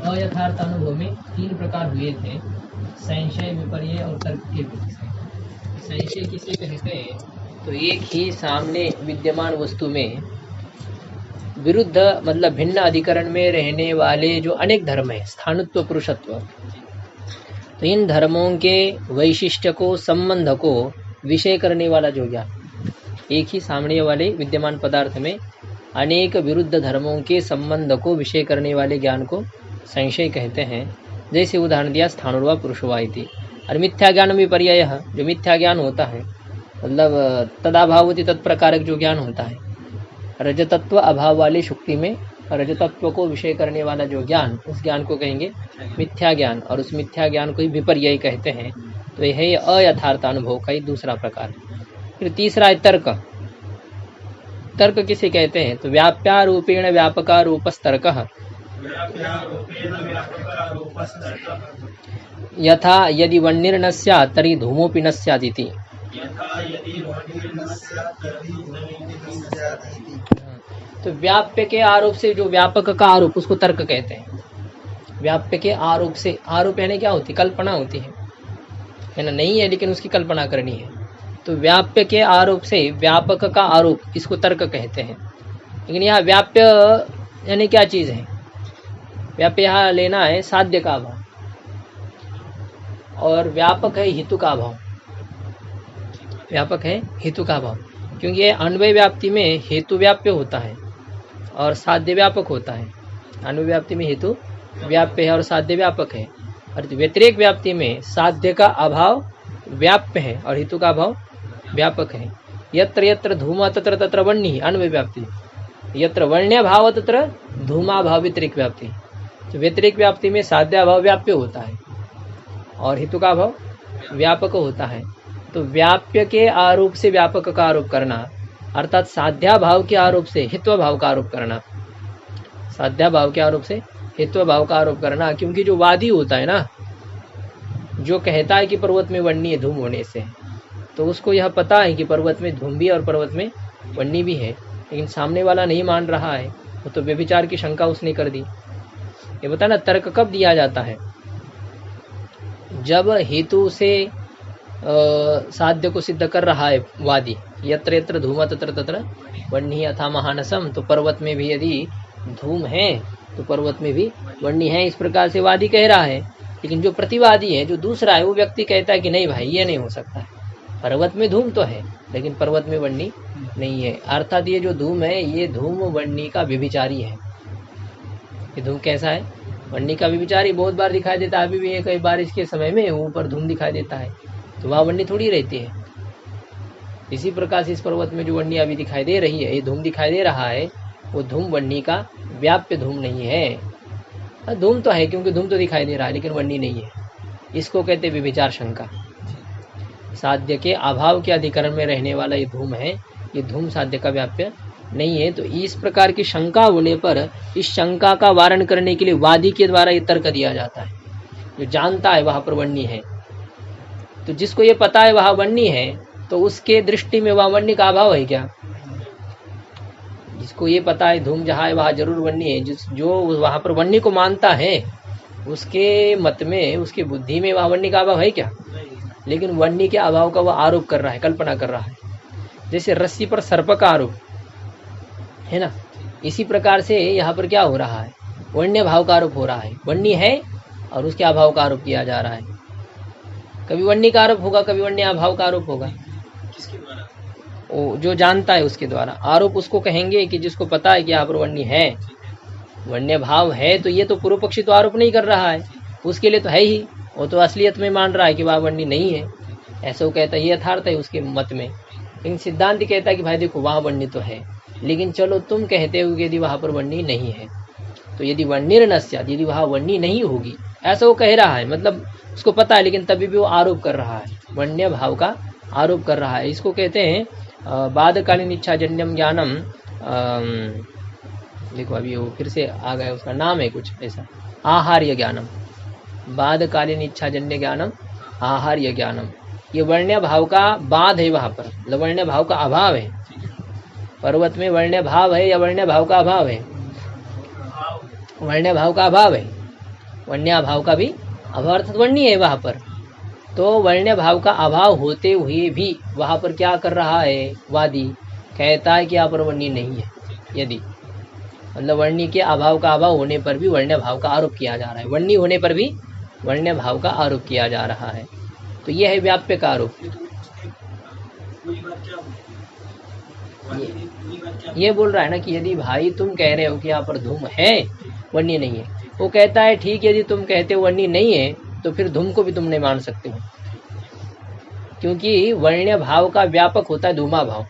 अयथार्थ अनुभव में तीन प्रकार हुए थे, संशय, विपर्य और तर्क के भेद से। संशय किसे कहते हैं? तो एक ही सामने विद्यमान वस्तु में विरुद्ध मतलब भिन्न अधिकरण में रहने वाले जो अनेक धर्म है, स्थानुत्व, पुरुषत्व, तो इन धर्मों के वैशिष्ट्य को, संबंध को विषय करने वाला जो ज्ञान, एक ही सामने वाले विद्यमान पदार्थ में अनेक विरुद्ध धर्मों के संबंध को विषय करने वाले ज्ञान को संशय कहते हैं। जैसे उदाहरण दिया स्थाणुर्वा पुरुषवा इति। और मिथ्या ज्ञान विपर्ययः, जो मिथ्या ज्ञान होता है मतलब तदाभावति तत्प्रकारक जो ज्ञान होता है, रजतत्व अभाव वाली शुक्ति में रजतत्व को विषय करने वाला जो ज्ञान, उस ज्ञान को कहेंगे मिथ्या ज्ञान, और उस मिथ्या ज्ञान को ही विपर्यय कहते हैं। तो यह है अयथार्थ अनुभव का ही दूसरा प्रकार। फिर तीसरा है तर्क। तर्क किसे कहते हैं? तो व्याप्यारूपेण व्यापकारूपस्तर्कः, यथा यदि वह्निर्न स्यात् तर्हि धूमोऽपि न स्यात् इति। तो व्याप्य के आरोप से जो व्यापक का आरोप, उसको तर्क कहते हैं। व्याप्य के आरोप से, आरोप यानी क्या होती? कल्पना होती है ना, नहीं है लेकिन उसकी कल्पना करनी है। तो व्याप्य के आरोप से व्यापक का आरोप, इसको तर्क कहते हैं। लेकिन यहाँ व्याप्य यानी क्या चीज है? व्याप्य यहाँ लेना है साध्य का अभाव, और व्यापक है हेतु का अभाव। व्यापक है हेतु का अभाव, क्योंकि ये अन्वय व्याप्ति में हेतु व्याप्य होता है और साध्य व्यापक होता है। अन्वय व्याप्ति में हेतु व्याप्य है और साध्य व्यापक है, और व्यतिरेक व्याप्ति में साध्य का अभाव व्याप्य है और हेतु का अभाव व्यापक है। यत्र यत्र धूमा तत्र तत्र वह्नि, अन्वय व्याप्ति। यत्र वण्य भाव तत्र धूमा भाव व्यतिरेक व्याप्ति। तो व्यतिरेक व्याप्ति में साध्य अभाव व्याप्य होता है और हेतु का अभाव व्यापक होता है। तो व्याप्य के आरोप से व्यापक का आरोप करना, अर्थात साध्या भाव के आरोप से हित्व भाव का आरोप करना, साध्या भाव के आरोप से हित्व भाव का आरोप करना। क्योंकि जो वादी होता है ना, जो कहता है कि पर्वत में वह्नि है धूम होने से, तो उसको यह पता है कि पर्वत में धूम भी और पर्वत में वह्नि भी है, लेकिन सामने वाला नहीं मान रहा है, तो व्यभिचार की शंका उसने कर दी। ये बता ना, तर्क कब दिया जाता है? जब हेतु से साध्य को सिद्ध कर रहा है वादी। यत्र यत्र धूम तत्र तत्र वह्नि अथा महानसम, तो पर्वत में भी यदि धूम है तो पर्वत में भी वह्नि है, इस प्रकार से वादी कह रहा है। लेकिन जो प्रतिवादी है, जो दूसरा है, वो व्यक्ति कहता है कि नहीं भाई, ये नहीं हो सकता है, पर्वत में धूम तो है लेकिन पर्वत में वह्नि नहीं है। अर्थात ये जो धूम है, ये धूम वह्नि का व्यभिचारी है। ये धूम कैसा है? वह्नि का व्यभिचारी। बहुत बार दिखाई देता है, अभी भी कई बारिश के समय में ऊपर धूम दिखाई देता है, तो वहाँ वह्नि थोड़ी रहती है। इसी प्रकार से इस पर्वत में जो वह्नि अभी दिखाई दे रही है, ये धूम दिखाई दे रहा है, वो धूम वह्नि का व्याप्य धूम नहीं है। धूम तो है, क्योंकि धूम तो दिखाई दे रहा है लेकिन वह्नि नहीं है। इसको कहते व्यभिचार शंका। साध्य के अभाव के अधिकरण में रहने वाला ये धूम है, ये धूम साध्य का व्याप्य नहीं है। तो इस प्रकार की शंका होने पर इस शंका का वारण करने के लिए वादी के द्वारा ये तर्क दिया जाता है। जो जानता है वहां पर वह्नि है, तो जिसको ये पता है वहां वह्नि है, तो उसके दृष्टि में वहां वह्नि का अभाव है क्या? जिसको ये पता है धूम जहाँ है वहां जरूर वह्नि है, जो वहां पर वह्नि को मानता है, उसके मत में, उसकी बुद्धि में वहां वह्नि का अभाव है क्या? लेकिन वह्नि के अभाव का वह आरोप कर रहा है, कल्पना कर रहा है। जैसे रस्सी पर सर्प का आरोप है ना, इसी प्रकार से यहाँ पर क्या हो रहा है? वण्य भाव का आरोप हो रहा है। वह्नि है और उसके अभाव का आरोप किया जा रहा है। कभी वह्नि का आरोप होगा, कभी वण्य अभाव का आरोप होगा। किसके द्वारा? वो जो जानता है उसके द्वारा। आरोप उसको कहेंगे कि जिसको पता है कि यहाँ पर वह्नि है, वण्य भाव है, तो ये तो पूर्व पक्षी तो आरोप नहीं कर रहा है, उसके लिए तो है ही, वो तो असलियत में मान रहा है कि वहाँ वह्नि नहीं है, ऐसा वो कहता है, ये यथार्थ है उसके मत में। लेकिन सिद्धांत कहता है कि भाई देखो वहाँ वह्नि तो है, लेकिन चलो तुम कहते हो कि यदि वहाँ पर वह्नि नहीं है, तो यदि वह्निर्न स्यात्, यदि वहाँ वह्नि नहीं होगी, ऐसा वो कह रहा है, मतलब उसको पता है, लेकिन तभी भी वो आरोप कर रहा है, वण्य भाव का आरोप कर रहा है। इसको कहते हैं बाधकालीन इच्छाजन्यम ज्ञानम। देखो अभी वो फिर से आ गया, उसका नाम है कुछ ऐसा, आहार्य ज्ञानम। बाधकालीन इच्छाजन्य ज्ञानम, आहार्य ज्ञानम। ये वर्ण्य भाव का बाध है, वहां पर वर्ण्य भाव का अभाव है। पर्वत में वर्ण्य भाव है या वर्ण्य भाव का अभाव है? वर्ण्य भाव का अभाव है। वर्ण्याभाव का भी अभाव अर्थात वर्णी है वहाँ पर, तो वर्ण्य भाव का अभाव होते हुए भी वहाँ पर क्या कर रहा है वादी, कहता है कि यहाँ पर वर्णी नहीं है। यदि मतलब वर्णी के अभाव का अभाव होने पर भी वर्ण्य भाव का आरोप किया जा रहा है, वर्णी होने पर भी वर्ण्य भाव का आरोप किया जा रहा है, तो यह है व्याप्य का आरोप। ये बोल रहा है ना कि यदि भाई तुम कह रहे हो कि यहाँ पर धूम है वर्णी नहीं है, वो कहता है ठीक, यदि तुम कहते हो वर्णी नहीं है तो फिर धूम को भी तुम नहीं मान सकते हो, क्योंकि वर्ण्य भाव का व्यापक होता है धूमा भाव।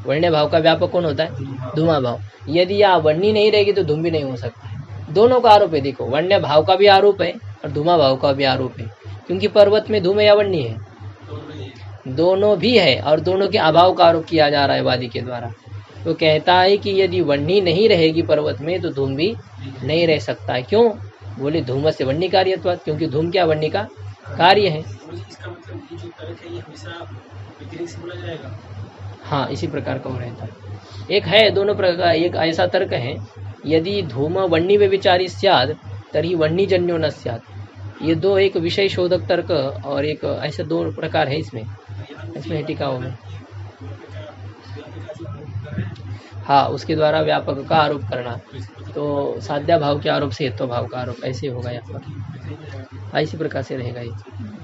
वर्ण्य भाव का व्यापक कौन होता है? धूमा भाव। यदि यहाँ वर्णी नहीं रहेगी तो धूम भी नहीं हो सकता है। दोनों का आरोप है, देखो वर्ण्य भाव का भी आरोप है और धूमा भाव का भी आरोप है, क्योंकि पर्वत में धूम या वर्णी है, दोनों भी है और दोनों के अभाव का आरोप किया जा रहा है वादी के द्वारा। तो कहता है कि यदि वर्णी नहीं रहेगी पर्वत में तो धूम भी नहीं रह सकता है। क्यों? बोले धूम से वर्णी कार्यत्वात्, क्योंकि धूम क्या वर्णी का कार्य है। हाँ, इसी प्रकार का वो रहता है। एक है दोनों प्रकार, एक ऐसा तर्क है यदि धूम वर्णी व्यभिचारी स्यात् तर्हि वर्णी जन्यो न स्यात्। ये दो, एक विषय शोधक तर्क और एक ऐसे दो प्रकार है इसमें टीकाओं में। हाँ, उसके द्वारा व्यापक का आरोप करना, तो साध्या भाव के आरोप से हेतु भाव का आरोप ऐसे होगा यहाँ पर, इसी प्रकार से रहेगा। ये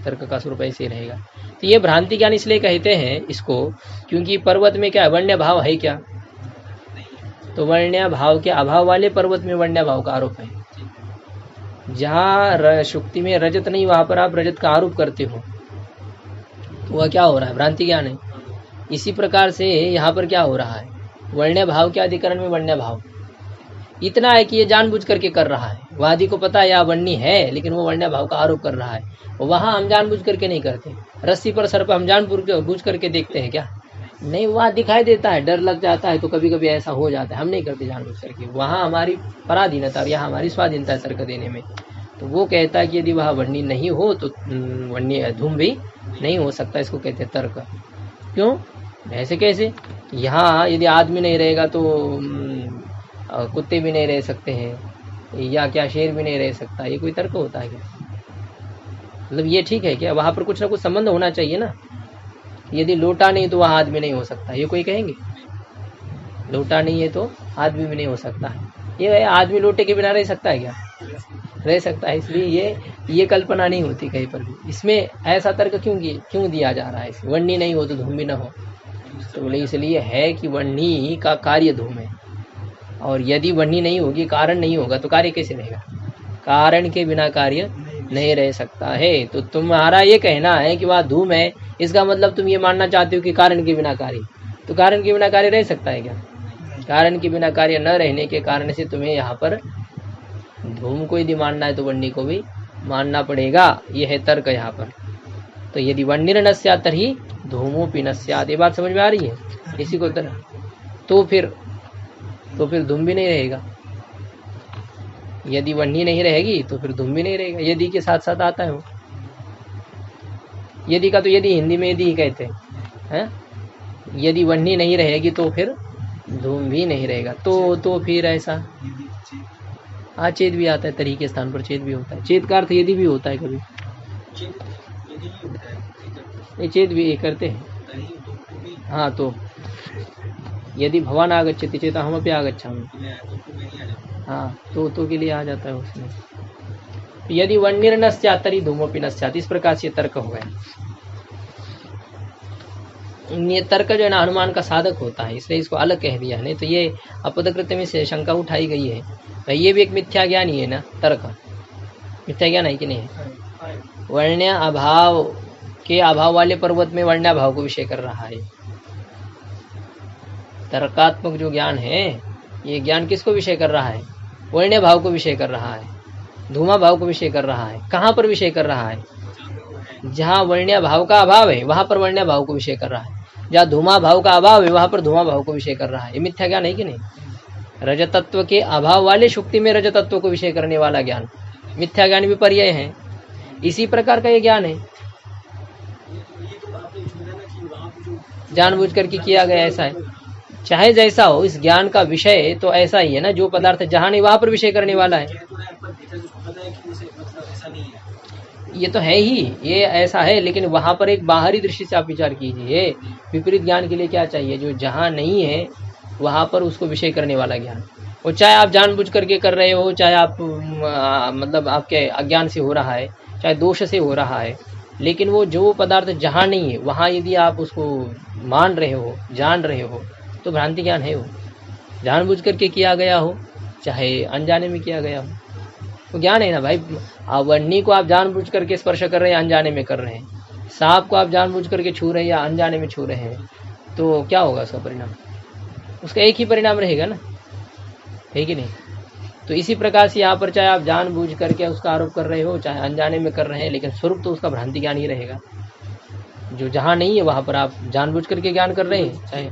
तर्क का स्वरूप ऐसे रहेगा। तो ये भ्रांति ज्ञान इसलिए कहते हैं इसको, क्योंकि पर्वत में क्या वर्ण्य भाव है क्या? तो वर्ण्य भाव के अभाव वाले पर्वत में वर्ण्य भाव का आरोप है। जहाँ शुक्ति में रजत नहीं वहां पर आप रजत का आरोप करते हो, तो वह क्या हो रहा है? भ्रांति ज्ञान है। इसी प्रकार से यहाँ पर क्या हो रहा है? वर्ण्य भाव के अधिकरण में वर्ण्य भाव इतना है कि ये जानबूझ करके कर रहा है। वादी को पता है यह वर्णी है, लेकिन वो वर्ण्य भाव का आरोप कर रहा है। वहां हम जानबूझ करके नहीं करते। रस्सी पर सर्प हम जानबूझ करके देखते हैं क्या? नहीं, वहाँ दिखाई देता है, डर लग जाता है, तो कभी कभी ऐसा हो जाता है, हम नहीं करते जानबूझ करके। वहाँ हमारी पराधीनता और यहाँ हमारी स्वाधीनता है तर्क देने में। तो वो कहता है कि यदि वह वर्णी नहीं हो तो वर्णी धूम भी नहीं हो सकता, इसको कहते हैं तर्क। क्यों? ऐसे कैसे? यहाँ यदि आदमी नहीं रहेगा तो कुत्ते भी नहीं रह सकते हैं, या क्या शेर भी नहीं रह सकता, ये कोई तर्क होता है क्या? मतलब ये ठीक है क्या? वहाँ पर कुछ ना कुछ संबंध होना चाहिए ना। यदि लोटा नहीं तो वहाँ आदमी नहीं हो सकता, ये कोई कहेंगे? लोटा नहीं है तो आदमी भी नहीं हो सकता है। ये आदमी लोटे के बिना रह सकता है क्या? रह सकता है। इसलिए ये कल्पना नहीं होती कहीं पर भी। इसमें ऐसा तर्क क्यों दिया जा रहा है? वर्णी नहीं हो तो धूम भी न हो, तो बोले इसलिए है कि वर्णी का कार्य धूम है, और यदि वर्णी नहीं होगी, कारण नहीं होगा, तो कार्य कैसे रहेगा? कारण के बिना कार्य नहीं रह सकता है। तो तुम्हारा ये कहना है कि वहाँ धूम है, इसका मतलब तुम ये मानना चाहते हो कि कारण के बिना कार्य, तो कारण के बिना कार्य रह सकता है क्या? कारण के बिना कार्य न रहने के कारण से तुम्हें यहाँ पर धूम को यदि मानना है तो वर्णी को भी मानना पड़ेगा। ये है तर्क यहाँ पर। तो यदि वर्णिर न स्यात् तर्हि धूमोऽपि न स्यात्, ये बात समझ में आ रही है? इसी को तो फिर धूम भी नहीं रहेगा। यदि वर्णी नहीं रहेगी तो फिर धूम भी नहीं रहेगा। यदि के साथ साथ आता है वो। यदि का तो यदि हिंदी में यदि ही कहते हैं, यदि वर्णी नहीं रहेगी तो फिर धूम भी नहीं रहेगा। तो फिर ऐसा चेद भी आता है, तरी के स्थान पर चेद भी होता है। चेद का अर्थ यदि भी होता है कभी, ये चेद भी करते हैं। हाँ, तो यदि भवान आगच्छति चेत अहमपि आगच्छामि, हाँ, तो के लिए आ जाता है उसमें। यदि वर्णिर न स्यात् तर्हि धूमोऽपि न स्यात्, इस प्रकार से तर्क हो गया। ये तर्क जो है ना अनुमान का साधक होता है, इसलिए इसको अलग कह दिया। नहीं तो ये अपदकृत्य में से शंका उठाई गई है, तो ये भी एक मिथ्या ज्ञान ही है ना। तर्क मिथ्या ज्ञान है कि नहीं है? वर्ण्य अभाव के अभाव वाले पर्वत में वर्ण्य भाव को विषय कर रहा है। तर्कात्मक जो ज्ञान है, ये ज्ञान किसको विषय कर रहा है? वर्ण्य भाव को विषय कर रहा है, धूमा भाव को विषय कर रहा है। कहाँ पर विषय कर रहा है? जहाँ वर्ण्य भाव का अभाव है वहां पर वर्ण्य भाव को विषय कर रहा है, जहाँ धूमा भाव का अभाव है वहां पर धूमा भाव को विषय कर रहा है। ये मिथ्या ज्ञान है कि नहीं? रजतत्व के अभाव वाले शुक्ति में रजतत्व को विषय करने वाला ज्ञान मिथ्या ज्ञान भी पर्याय है। इसी प्रकार का ये ज्ञान है, जानबूझ करके किया गया ऐसा है। चाहे जैसा हो, इस ज्ञान का विषय तो ऐसा ही है ना, जो पदार्थ जहाँ नहीं वहां पर विषय करने वाला है। ये तो है ही, ये ऐसा है, लेकिन वहां पर एक बाहरी दृष्टि से आप विचार कीजिए। विपरीत ज्ञान के लिए क्या चाहिए? जो जहाँ नहीं है वहां पर उसको विषय करने वाला ज्ञान। और चाहे आप जानबूझ करके कर रहे हो, चाहे आप मतलब आपके अज्ञान से हो रहा है, चाहे दोष से हो रहा है, लेकिन वो जो पदार्थ जहाँ नहीं है वहाँ यदि आप उसको मान रहे हो, जान रहे हो, तो भ्रांति ज्ञान है। वो जानबूझ करके किया गया हो, चाहे अनजाने में किया गया हो, तो ज्ञान है ना भाई। वन्नी को आप जानबूझ करके स्पर्श कर रहे हैं, अनजाने में कर रहे हैं, सांप को आप जानबूझ करके छू रहे हैं या अनजाने में छू रहे हैं, तो क्या होगा उसका परिणाम? उसका एक ही परिणाम रहेगा ना, है कि नहीं? तो इसी प्रकार से यहाँ पर चाहे आप जानबूझ करके उसका आरोप कर रहे हो, चाहे अनजाने में कर रहे हैं, लेकिन स्वरूप तो उसका भ्रांति ज्ञान ही रहेगा। जो जहाँ नहीं है वहाँ पर आप जानबूझ करके ज्ञान कर रहे हैं, चाहे।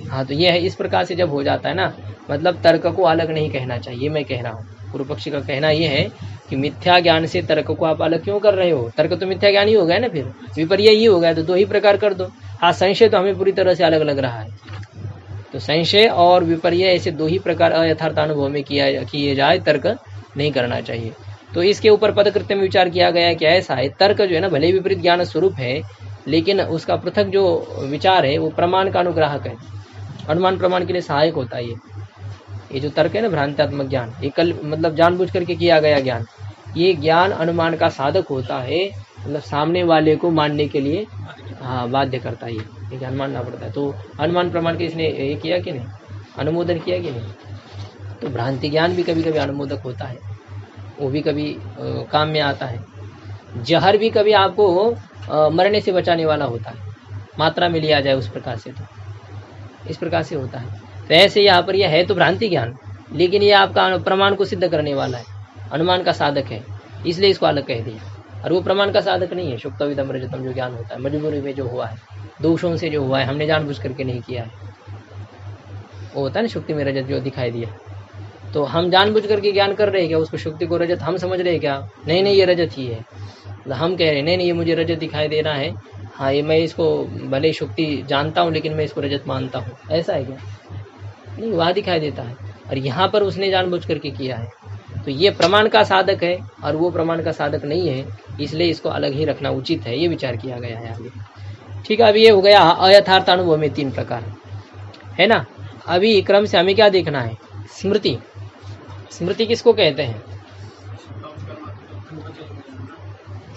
हाँ, तो ये है, इस प्रकार से जब हो जाता है ना, मतलब तर्क को अलग नहीं कहना चाहिए। मैं कह रहा हूँ, पूर्व पक्षी का कहना ये है कि मिथ्या ज्ञान से तर्क को आप अलग क्यों कर रहे हो? तर्क तो मिथ्या ज्ञान ही हो गया ना, फिर विपर्य ही हो गया, तो दो ही प्रकार कर दो। हाँ, संशय तो हमें पूरी तरह से अलग लग रहा है, तो संशय और विपर्य ऐसे दो ही प्रकार अयथार्थ अनुभव में किए जाए, तर्क नहीं करना चाहिए। तो इसके ऊपर पदकृत्य में विचार किया गया है कि ऐसा है, तर्क जो है ना भले विपरीत ज्ञान स्वरूप है, लेकिन उसका पृथक जो विचार है वो प्रमाण का अनुग्राहक है, अनुमान प्रमाण के लिए सहायक होता है। ये जो तर्क है ना भ्रांत्यात्मक ज्ञान, ये कल मतलब जानबूझ करके किया गया ज्ञान, ये ज्ञान अनुमान का साधक होता है, मतलब सामने वाले को मानने के लिए हाँ बाध्य करता है, ये ज्ञान मानना पड़ता है। तो अनुमान प्रमाण के इसने ये किया कि नहीं, अनुमोदन किया कि नहीं? तो भ्रांति ज्ञान भी कभी कभी अनुमोदक होता है, वो भी कभी काम में आता है। जहर भी कभी आपको मरने से बचाने वाला होता है, मात्रा में लिया जाए उस प्रकार से, तो इस प्रकार से होता है। तो ऐसे यहाँ पर यह है तो भ्रांति ज्ञान, लेकिन ये आपका प्रमाण को सिद्ध करने वाला है, अनुमान का साधक है, इसलिए इसको अलग कह दिया। और वो प्रमाण का साधक नहीं है। शुक्तविदम रजतम जो ज्ञान होता है मजबूरी में जो हुआ है, दोषों से जो हुआ है, हमने जानबूझ करके नहीं किया है, वो होता है ना शुक्ति में रजत जो दिखाई दिया, तो हम जानबूझ करके ज्ञान कर रहे हैं क्या? उसको शुक्ति को रजत हम समझ रहे हैं क्या? नहीं नहीं, ये रजत ही है, मतलब हम कह रहे हैं नहीं नहीं ये मुझे रजत दिखाई दे रहा है, हाँ ये मैं इसको भले शुक्ति जानता हूँ लेकिन मैं इसको रजत मानता हूँ, ऐसा है क्या? नहीं, वहाँ दिखाई देता है, और यहाँ पर उसने जानबूझ करके किया है। तो ये प्रमाण का साधक है और वो प्रमाण का साधक नहीं है, इसलिए इसको अलग ही रखना उचित है, ये विचार किया गया है आगे। ठीक है, अभी ये हो गया अयथार्थ अनुभव में तीन प्रकार है ना। अभी क्रम से हमें क्या देखना है? स्मृति। स्मृति किसको कहते हैं?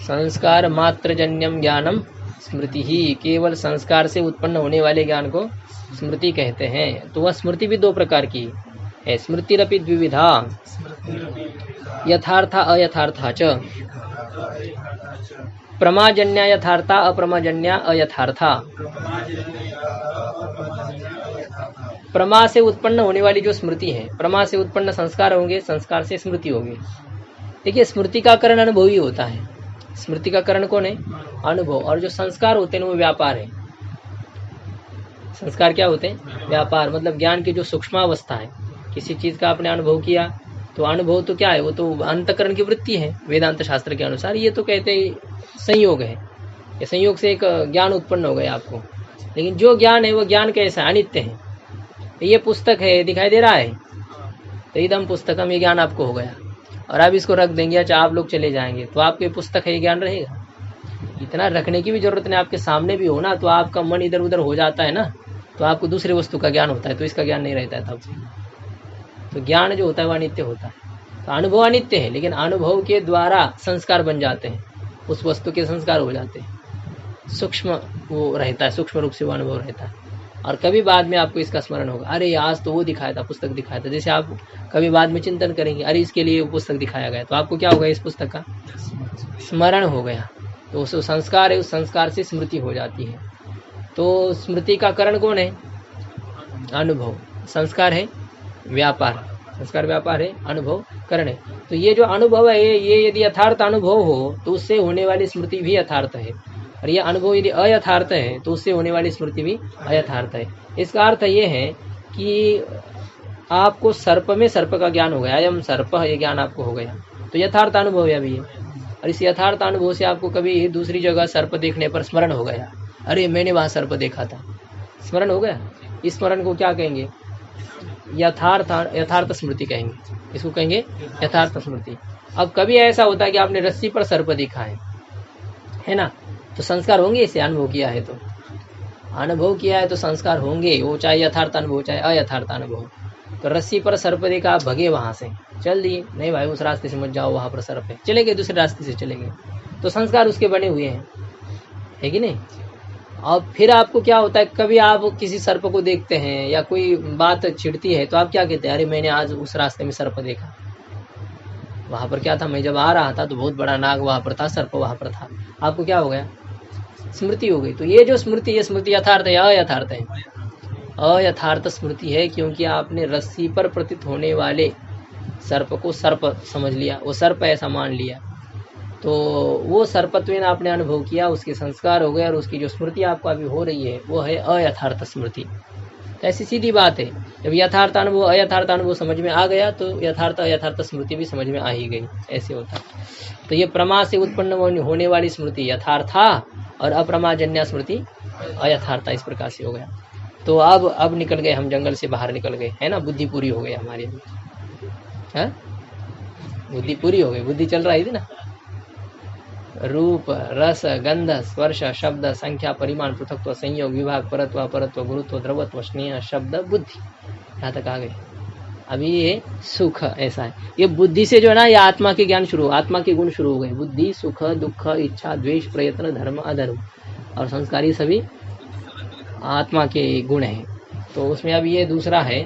संस्कार मात्रजन्यम ज्ञानम स्मृति ही, केवल संस्कार से उत्पन्न होने वाले ज्ञान को स्मृति कहते हैं। तो वह स्मृति भी दो प्रकार की है, स्मृतिरपि द्विविधा, यथार्था अयथार्था च, प्रमाजन्या यथार्था अप्रमाजन्या अयथार्था। प्रमा से उत्पन्न होने वाली जो स्मृति है, प्रमा से उत्पन्न संस्कार होंगे, संस्कार से स्मृति होगी। देखिए, स्मृति का कारण अनुभव ही होता है। स्मृति का कारण कौन है? अनुभव। और जो संस्कार होते हैं वो व्यापार है। संस्कार क्या होते हैं? व्यापार, मतलब ज्ञान की जो सूक्ष्मावस्था है। किसी चीज का आपने अनुभव किया, तो अनुभव तो क्या है? वो तो अंतःकरण की वृत्ति है वेदांत शास्त्र के अनुसार। ये तो कहते हैं संयोग है, ये संयोग से एक ज्ञान उत्पन्न हो गया आपको। लेकिन जो ज्ञान है वो ज्ञान कैसा है? अनित्य है। ये पुस्तक है, दिखाई दे रहा है, तो एकदम पुस्तकम, ये ज्ञान आपको हो गया। और आप इसको रख देंगे, चाहे आप लोग चले जाएंगे, तो आपके पुस्तक है, ये ज्ञान रहेगा? इतना रखने की भी जरूरत नहीं, आपके सामने भी हो ना, तो आपका मन इधर उधर हो जाता है ना, तो आपको दूसरे वस्तु का ज्ञान होता है, तो इसका ज्ञान नहीं रहता है तब। तो ज्ञान जो होता है वो अनित्य होता है। तो अनुभव अनित्य है, लेकिन अनुभव के द्वारा संस्कार बन जाते हैं, उस वस्तु के संस्कार हो जाते हैं, सूक्ष्म वो रहता है, सूक्ष्म रूप से वो अनुभव रहता है। और कभी बाद में आपको इसका स्मरण होगा, अरे आज तो वो दिखाया था, पुस्तक दिखाया था। जैसे आप कभी बाद में चिंतन करेंगे, अरे इसके लिए वो पुस्तक दिखाया गया, तो आपको क्या होगा? इस पुस्तक का स्मरण हो गया। तो उस संस्कार है, उस संस्कार से स्मृति हो जाती है। तो स्मृति का कारण कौन है? अनुभव। संस्कार है व्यापार, संस्कार व्यापार है, अनुभव कारण है। तो ये जो अनुभव है, ये यदि यथार्थ अनुभव हो तो उससे होने वाली स्मृति भी यथार्थ है, और यह अनुभव यदि अयथार्थ है तो उससे होने वाली स्मृति भी अयथार्थ है। इसका अर्थ ये है कि आपको सर्प में सर्प का ज्ञान हो गया, अयम सर्प, ये ज्ञान आपको हो गया, तो यथार्थ अनुभव है अभी ये। और इस यथार्थ अनुभव से आपको कभी दूसरी जगह सर्प देखने पर स्मरण हो गया, अरे मैंने वहां सर्प देखा था, स्मरण हो गया। इस स्मरण को क्या कहेंगे? यथार्थ स्मृति कहेंगे। इसको कहेंगे यथार्थ स्मृति। अब कभी ऐसा होता है कि आपने रस्सी पर सर्प देखा है ना, तो संस्कार होंगे, इसे अनुभव किया है तो अनुभव किया है तो संस्कार होंगे, वो चाहे यथार्थ अनुभव चाहे अयथार्थ अनुभव। तो रस्सी पर सर्प देखा, आप भगे वहां से, चल दिए, नहीं भाई उस रास्ते से मत जाओ, वहां पर सर्प है, चले गए दूसरे रास्ते से चले गए, तो संस्कार उसके बने हुए हैं, है कि नहीं। और फिर आपको क्या होता है, कभी आप किसी सर्प को देखते हैं या कोई बात छिड़ती है तो आप क्या कहते हैं, अरे मैंने आज उस रास्ते में सर्प देखा, वहां पर क्या था, मैं जब आ रहा था तो बहुत बड़ा नाग वहां पर था, सर्प वहां पर था। आपको क्या हो गया, स्मृति हो गई। तो ये जो स्मृति, ये स्मृति यथार्थ है या अयथार्थ है? अयथार्थ स्मृति है, क्योंकि आपने रस्सी पर प्रतीत होने वाले सर्प को सर्प समझ लिया, वो सर्प ऐसा मान लिया, तो वो सर्पत्वेन आपने अनुभव किया, उसके संस्कार हो गए, और उसकी जो स्मृति आपको अभी हो रही है वो है अयथार्थ स्मृति। तो ऐसी सीधी बात है, जब यथार्थ अनुभव अयथार्थ अनुभव समझ में आ गया तो यथार्थ अयथार्थ स्मृति भी समझ में आ ही गई, ऐसे होता है। तो ये प्रमा से उत्पन्न होने वाली स्मृति यथार्था और अप्रमाजन्य स्मृति अयथार्था, इस प्रकार से हो गया। तो अब निकल गए हम, जंगल से बाहर निकल गए, है ना, बुद्धि पूरी हो गई हमारी, है बुद्धि पूरी हो गई, बुद्धि चल रही थी ना, रूप रस गंध स्पर्श शब्द संख्या परिमाण पृथकत्व संयोग विभाग परत्व अपरत्व गुरुत्व द्रवत्व स्नेह शब्द बुद्धि, यहाँ तक आ गए। अभी ये सुख ऐसा है, ये बुद्धि से जो है ना, ये आत्मा के ज्ञान शुरू, आत्मा के गुण शुरू हो गए, बुद्धि सुख दुख इच्छा द्वेष प्रयत्न धर्म अधर्म और संस्कारी सभी आत्मा के गुण हैं। तो उसमें अब ये दूसरा है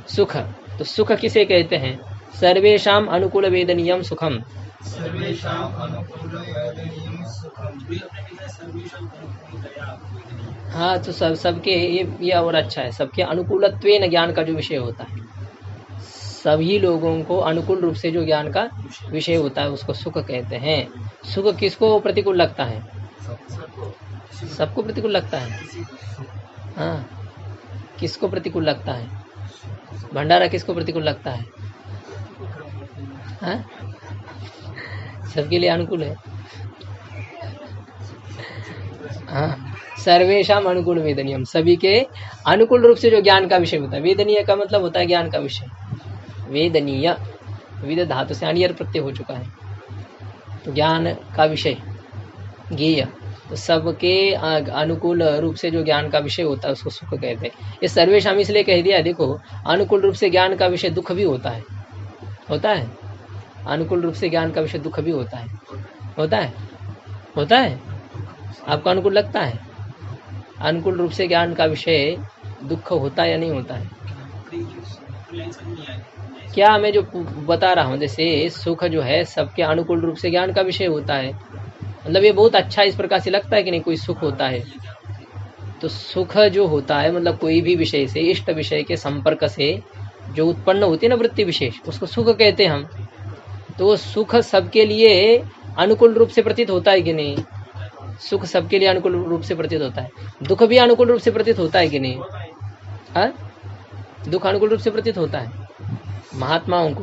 सुख। तो सुख किसे कहते हैं? सर्वेषाम अनुकूल वेदनीयम सुखम, हाँ, तो सबके ये और अच्छा है, सबके अनुकूलत्वेन ज्ञान का जो विषय होता है, सभी लोगों को अनुकूल रूप से जो ज्ञान का विषय होता है उसको सुख कहते हैं। सुख किसको प्रतिकूल लगता है? सबको प्रतिकूल लगता है। हाँ, किसको प्रतिकूल लगता है? भंडारा किसको प्रतिकूल लगता है? हाँ, सबके लिए अनुकूल है। हाँ, सर्वेषाम अनुकूल वेदनीयम, सभी के अनुकूल रूप से जो ज्ञान का विषय होता है। वेदनीय का मतलब होता है ज्ञान का विषय, वेदनीय विद धातु से अनियर प्रत्यय हो चुका है, तो ज्ञान का विषय ज्ञेय, तो सबके अनुकूल रूप से जो ज्ञान का विषय होता है उसको सुख कहते हैं। ये सर्वेषाम इसलिए कह दिया, देखो अनुकूल रूप से ज्ञान का विषय दुख भी होता है, होता है, अनुकूल रूप से ज्ञान का विषय दुख भी होता है, होता है, होता है। आपको अनुकूल लगता है? अनुकूल रूप से ज्ञान का विषय दुख होता है या नहीं होता है? क्या मैं जो बता रहा हूँ, जैसे सुख जो है सबके अनुकूल रूप से ज्ञान का विषय होता है, मतलब ये बहुत अच्छा इस प्रकार से लगता है कि नहीं, कोई सुख होता है। तो सुख जो होता है मतलब कोई भी विषय से, इष्ट विषय के संपर्क से जो उत्पन्न होती है ना वृत्ति विशेष, उसको सुख कहते हैं हम। तो वो सुख सबके लिए अनुकूल रूप से प्रतीत होता है कि नहीं? सुख सबके लिए अनुकूल रूप से प्रतीत होता है। दुख भी अनुकूल रूप से प्रतीत होता है कि नहीं? हाँ, दुख अनुकूल रूप से प्रतीत होता है महात्माओं को।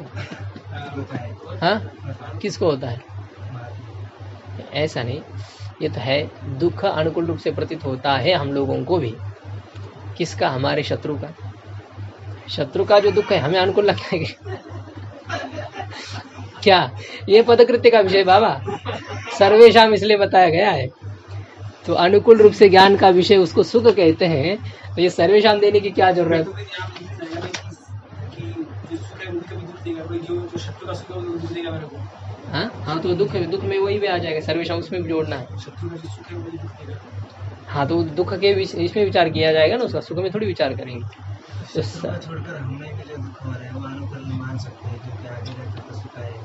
हाँ, किसको होता है? ऐसा नहीं, ये तो है, दुख अनुकूल रूप से प्रतीत होता है हम लोगों को भी। किसका? हमारे शत्रु का। शत्रु का जो दुख है हमें अनुकूल लगता है क्या? ये पदकृत्य का विषय बाबा, सर्वेषाम इसलिए बताया गया है। तो अनुकूल रूप से ज्ञान का विषय उसको सुख कहते हैं, तो ये सर्वेषाम देने की क्या जरूरत? हाँ, तो दुख में वही भी आ जाएगा, सर्वेषाम उसमें भी जोड़ना है। हाँ, तो दुख के इसमें विचार किया जाएगा ना, उसका सुख में थोड़ी विचार करेंगे। तो छोड़कर हमने भी जो दुख हो रहा है वो अनुकूल नहीं मान सकते, क्योंकि आगे जाकर तो सुख आएगा।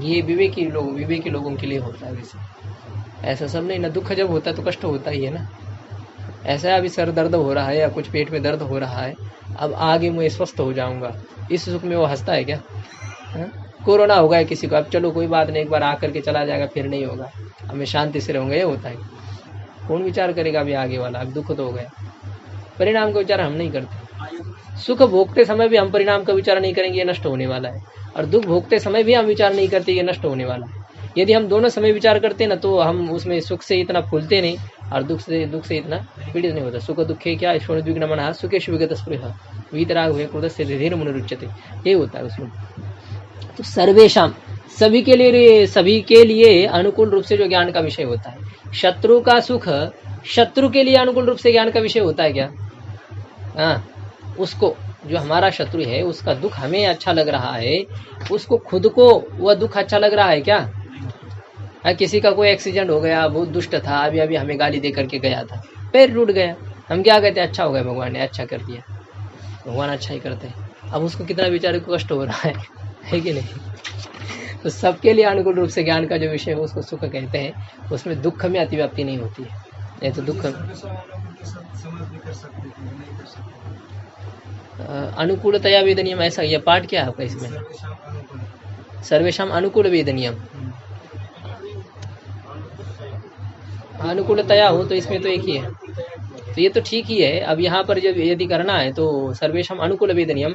ये विवेकी लोगों के लिए होता है, वैसे ऐसा सब नहीं ना। दुख जब होता है तो कष्ट होता ही है ना। ऐसा है, अभी सर दर्द हो रहा है या कुछ पेट में दर्द हो रहा है, अब आगे मैं स्वस्थ हो जाऊंगा, इस सुख में वो हंसता है क्या? कोरोना हो गया किसी को, अब चलो कोई बात नहीं, एक बार आकर के चला जाएगा, फिर नहीं होगा, अब मैं शांति से रहूंगा, ये होता है। कौन विचार करेगा अभी आगे वाला? अब दुख तो हो गया, परिणाम का विचार हम नहीं करते। सुख भोगते समय भी हम परिणाम का विचार नहीं करेंगे, ये नष्ट होने वाला है, और दुख भोगते समय भी हम विचार नहीं करते, ये नष्ट होने वाला है। यदि हम दोनों समय विचार करते ना तो हम उसमें सुख से इतना फूलते नहीं और दुख से इतना पीड़ित नहीं होता। सुख दुखे क्या ईश्वर मन सुखेश विगत स्पृह वीतराग हुए क्रोध से धीरे मुनिरुच्यते, ये होता है उसमें। तो सर्वेशाम सभी के लिए अनुकूल रूप से जो ज्ञान का विषय होता है। शत्रु का सुख शत्रु के लिए अनुकूल रूप से ज्ञान का विषय होता है क्या? हाँ, उसको जो हमारा शत्रु है उसका दुख हमें अच्छा लग रहा है, उसको खुद को वह दुख अच्छा लग रहा है क्या? किसी का कोई एक्सीडेंट हो गया, बहुत दुष्ट था, अभी हमें गाली दे करके गया था, पैर टूट गया, हम क्या कहते हैं? अच्छा हो गया, भगवान ने अच्छा कर दिया, भगवान अच्छा ही करते हैं। अब उसको कितना बेचारे को कष्ट हो रहा है कि नहीं? तो सबके लिए अनुकूल रूप से ज्ञान का जो विषय है उसको सुख कहते हैं, उसमें दुख में अतिव्याप्ति नहीं होती है। नहीं तो दुख अनुकूलतया वेदनियम, ऐसा यह पाठ क्या है आपका इसमें? सर्वेशाम अनुकूल वेदनियम, अनुकूलतया हो तो इसमें तो एक ही है, तो ये तो ठीक ही है। अब यहाँ पर जब यदि करना है तो सर्वेशाम अनुकूल वेदनियम,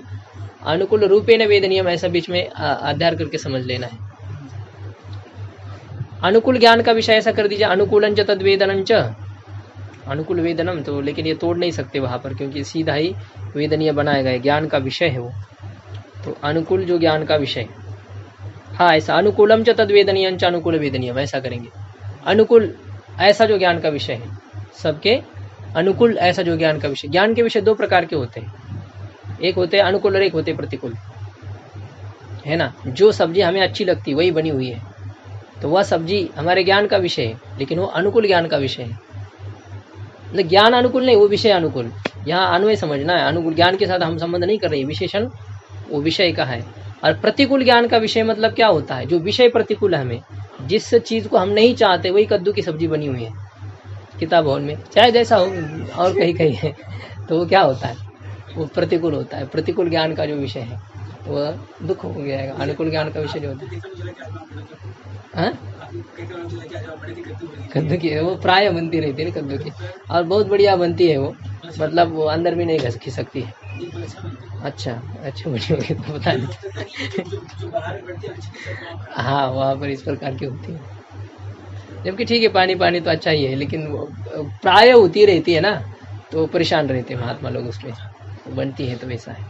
अनुकूल रूपेण वेदनियम, ऐसा बीच में अध्याय करके समझ लेना है। अनुकूल ज्ञान का विषय ऐसा कर दीजिए, अनुकूलं च तद्वेदनं च, अनुकूल वेदनम, तो लेकिन ये तोड़ नहीं सकते वहां पर, क्योंकि सीधा ही वेदनीय बनाया गया, ज्ञान का विषय है वो। तो अनुकूल जो ज्ञान का विषय, हाँ ऐसा, अनुकूलम च तद्वेदनीयं च अनुकूल वेदनीयम, ऐसा करेंगे। अनुकूल ऐसा जो ज्ञान का विषय है, सबके अनुकूल ऐसा जो ज्ञान का विषय। ज्ञान के विषय दो प्रकार के होते हैं, एक होते हैं अनुकूल और एक होते प्रतिकूल, है ना। जो सब्जी हमें अच्छी लगती वही बनी हुई है, तो वह सब्जी हमारे ज्ञान का विषय है, लेकिन वो अनुकूल ज्ञान का विषय है। मतलब ज्ञान अनुकूल नहीं, वो विषय अनुकूल। यहाँ अन्वय समझना है, अनुकूल ज्ञान के साथ हम संबंध नहीं कर रहे, विशेषण वो विषय का है। और प्रतिकूल ज्ञान का विषय मतलब क्या होता है? जो विषय प्रतिकूल है, हमें जिस चीज को हम नहीं चाहते वही कद्दू की सब्जी बनी हुई है किताब भवन में, चाहे जैसा हो और कहीं कहीं है, तो वो क्या होता है? वो प्रतिकूल होता है। प्रतिकूल ज्ञान का जो विषय है वह दुख हो गया। अनुकूल ज्ञान का विषय जो होता है कद्दू की, वो प्राय बनती रहती है कद्दू की, और बहुत बढ़िया बनती है वो, मतलब वो अंदर भी नहीं घिस सकती है। अच्छा मुझे तो पता नहीं। हाँ, वहाँ पर इस प्रकार की होती है, जबकि ठीक है पानी तो अच्छा ही है, लेकिन प्राय होती रहती है ना, तो परेशान रहते हैं महात्मा लोग उसमें, तो बनती है तो वैसा है।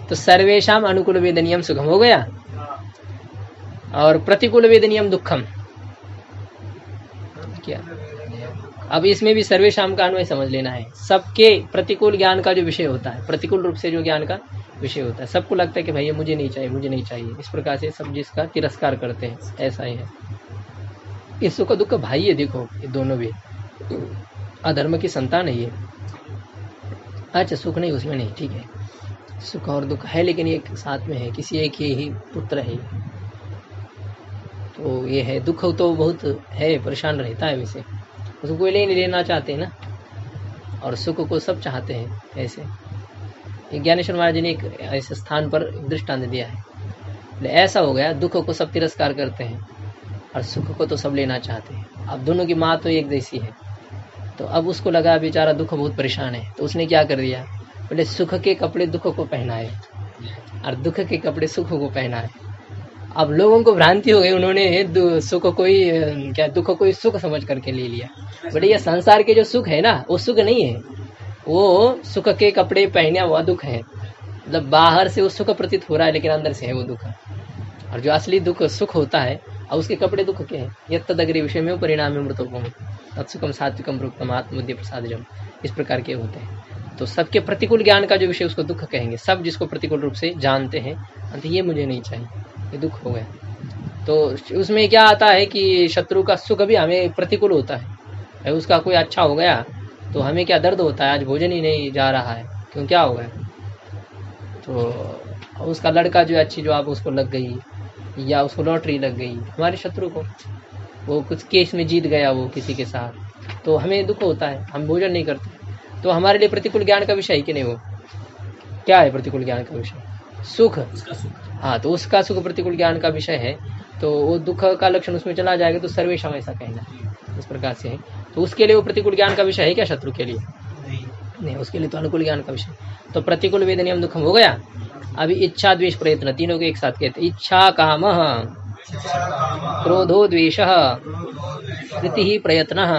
तो सर्वेशाम अनुकूल वेदनियम सुखम हो गया, और प्रतिकूल वेदनियम दुखम क्या? अब इसमें भी सर्वेशाम का अन्वय समझ लेना है। सबके प्रतिकूल ज्ञान का जो विषय होता है, प्रतिकूल रूप से जो ज्ञान का विषय होता है, सबको लगता है कि भाई मुझे नहीं चाहिए, इस प्रकार से सब जिसका तिरस्कार करते हैं, ऐसा ही है। इस सुख दुख भाई है, देखो ये दोनों भी अधर्म की संतान है ये। अच्छा सुख नहीं उसमें नहीं, ठीक है, सुख और दुख है लेकिन एक साथ में है, किसी एक ही पुत्र है, तो ये है। दुख तो बहुत है, परेशान रहता है, वैसे उसको कोई नहीं लेना चाहते ना, और सुख को सब चाहते हैं। ऐसे ज्ञानेश्वर महाराज जी ने एक ऐसे स्थान पर दृष्टांत दिया है, ऐसा हो गया दुख को सब तिरस्कार करते हैं और सुख को तो सब लेना चाहते हैं। अब दोनों की माँ तो एक जैसी है, तो अब उसको लगा बेचारा दुख बहुत परेशान है, तो उसने क्या कर दिया, बोले सुख के कपड़े दुख को पहनाए और दुख के कपड़े सुख को पहनाए। अब लोगों को भ्रांति हो गई, उन्होंने सुख को ही क्या दुख को ही सुख समझ करके ले लिया। बोले ये संसार के जो सुख है ना, वो सुख नहीं है, वो सुख के कपड़े पहने हुआ दुख है। मतलब बाहर से वो सुख प्रतीत हो रहा है, लेकिन अंदर से है वो दुख। और जो असली दुख सुख होता है, और उसके कपड़े दुख के हैं। यत्तदग्रे विषय में परिणाम मृतोपम तत्सुखम सात्विकम प्रोक्तम आत्मबुद्धि प्रसादजम, इस प्रकार के होते हैं। तो सबके प्रतिकूल ज्ञान का जो विषय उसको दुख कहेंगे, सब जिसको प्रतिकूल रूप से जानते हैं, ये मुझे नहीं चाहिए, ये दुख हो गया। तो उसमें क्या आता है कि शत्रु का सुख भी हमें प्रतिकूल होता है, उसका कोई अच्छा हो गया तो हमें क्या दर्द होता है, आज भोजन ही नहीं जा रहा है, क्यों क्या हो गया, तो उसका लड़का जो अच्छी जो आप उसको लग गई, या उसको लॉटरी लग गई, हमारे शत्रु को वो कुछ केस में जीत गया वो किसी के साथ, तो हमें दुख होता है, हम भोजन नहीं करते। तो हमारे लिए प्रतिकूल ज्ञान का विषय है कि नहीं? वो क्या है प्रतिकूल ज्ञान का विषय? सुख। हाँ, तो उसका सुख प्रतिकूल ज्ञान का विषय है, तो वो दुख का लक्षण उसमें चला जाएगा, तो सर्वेशम ऐसा कहना इस प्रकार से है। तो उसके लिए वो प्रतिकूल ज्ञान का विषय है क्या शत्रु के लिए? नहीं, उसके लिए तो अनुकूल ज्ञान का विषय। तो प्रतिकूल वेदनियम दुखम हो गया। अभी इच्छा द्वेष प्रयत्न तीनों को एक साथ कहते, इच्छा काम क्रोधो द्वेषः कृतिः प्रयत्नः।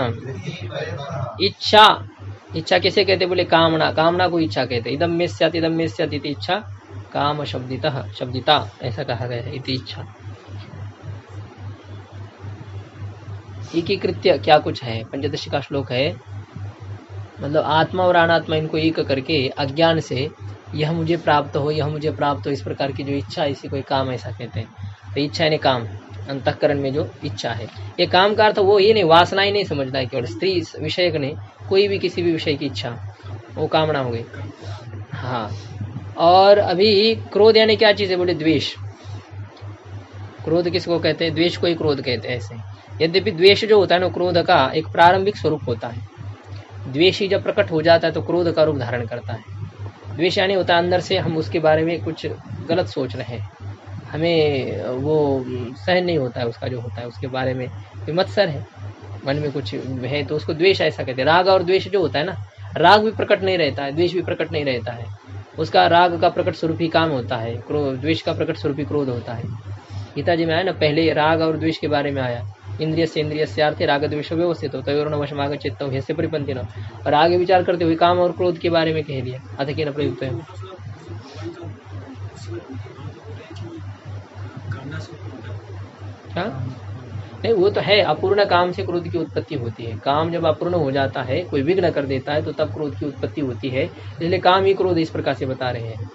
इच्छा, इच्छा किसे कहते बोले कामना, कामना को इच्छा कहते। इदम में स्यात् इति इच्छा काम शब्दितः शब्दिता ऐसा कहा गया है। इति इच्छा एकीकृत्य क्या कुछ है, पंचदशी का श्लोक है। मतलब आत्मा और अनात्मा इनको एक करके अज्ञान से यह मुझे प्राप्त हो, यह मुझे प्राप्त हो, इस प्रकार की जो इच्छा इसी को काम ऐसा कहते हैं। तो इच्छा यानी काम, अंतःकरण में जो इच्छा है। ये काम का अर्थ वो ये नहीं, वासना ही नहीं समझना है केवल स्त्री विषय नहीं, कोई भी किसी भी विषय की इच्छा वो कामना हो गई। हाँ, और अभी क्रोध यानी क्या चीज़ है बोले द्वेष। क्रोध किसको कहते हैं? द्वेष को ही क्रोध कहते हैं ऐसे। यद्यपि द्वेष जो होता है ना क्रोध का एक प्रारंभिक स्वरूप होता है। द्वेष ही जब प्रकट हो जाता है तो क्रोध का रूप धारण करता है। द्वेष यानी होता है अंदर से हम उसके बारे में कुछ गलत सोच रहे हैं, हमें वो सहन नहीं होता है उसका जो होता है उसके बारे में विमत्सर है, मन में कुछ है तो उसको द्वेष ऐसा कहते हैं। राग और द्वेष जो होता है ना, राग भी प्रकट नहीं रहता है, द्वेष भी प्रकट नहीं रहता है। उसका राग का प्रकट स्वरूप ही काम होता है, द्वेष का प्रकट स्वरूप ही क्रोध होता है। गीता जी में आया ना, पहले राग और द्वेष के बारे में आया। इंद्रिय से इंद्रिय से अर्थ राग द्वेष व्यवस्थित हो तयोर्न वशमाग चित्तौ ह्यस्य परिपन्ति न। और आगे विचार करते हुए काम और क्रोध के बारे में कह दिया। अथ केन प्रयुक्त है क्या? नहीं, वो तो है, अपूर्ण काम से क्रोध की उत्पत्ति होती है। काम जब अपूर्ण हो जाता है, कोई विघ्न कर देता है तो तब क्रोध की उत्पत्ति होती है। इसलिए काम ही क्रोध इस प्रकार से बता रहे हैं।